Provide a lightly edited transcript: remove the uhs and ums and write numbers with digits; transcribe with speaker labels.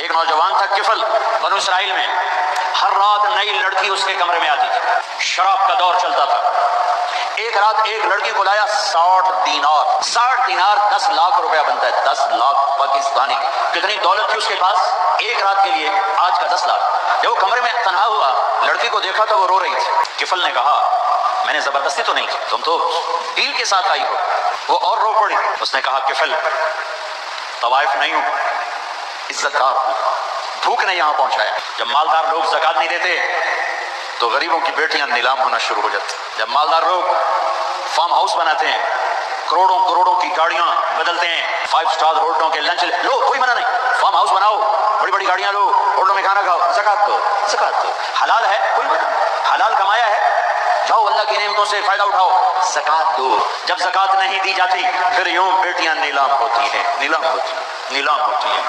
Speaker 1: ایک نوجوان تھا کفل، بنو اسرائیل میں، ہر رات نئی لڑکی اس کے کمرے میں آتی تھی، شراب کا دور چلتا تھا۔ ایک رات ایک لڑکی کو لایا 60 دینار، 60 دینار 10 لاکھ روپیہ بنتا ہے، 10 لاکھ پاکستانی۔ کتنی دولت تھی اس کے پاس ایک رات کے لیے، آج کا 10 لاکھ۔ جب وہ کمرے میں تنہا ہوا، لڑکی کو دیکھا تو وہ رو رہی تھی۔ کفل نے کہا میں نے زبردستی تو نہیں کی، تم تو ڈیل کے ساتھ آئی ہو۔ وہ اور رو پڑی۔ اس نے کہا کفل طوائف نہیں ہوں، عزت دار ہوں، بھوک نے یہاں پہنچایا۔ جب مالدار لوگ زکوٰۃ نہیں دیتے تو غریبوں کی بیٹیاں نیلام ہونا شروع ہو جاتی۔ جب مالدار لوگ فارم ہاؤس بناتے ہیں، کروڑوں کروڑوں کی گاڑیاں بدلتے ہیں، 5 اسٹار ہوٹلوں کے لنچ لو، کوئی منع نہیں، فارم ہاؤس بناؤ، بڑی بڑی گاڑیاں لو، ہوٹلوں میں کھانا کھاؤ، زکوٰۃ دو، زکوٰۃ دو، حلال ہے کوئی منع نہیں، حلال کمایا ہے، جاؤ اللہ کی نعمتوں سے فائدہ اٹھاؤ، زکوٰۃ دو۔ جب زکوٰۃ نہیں دی جاتی پھر یوں بیٹیاں نیلام ہوتی ہیں، نیلام ہوتی ہیں، نیلام ہوتی ہیں۔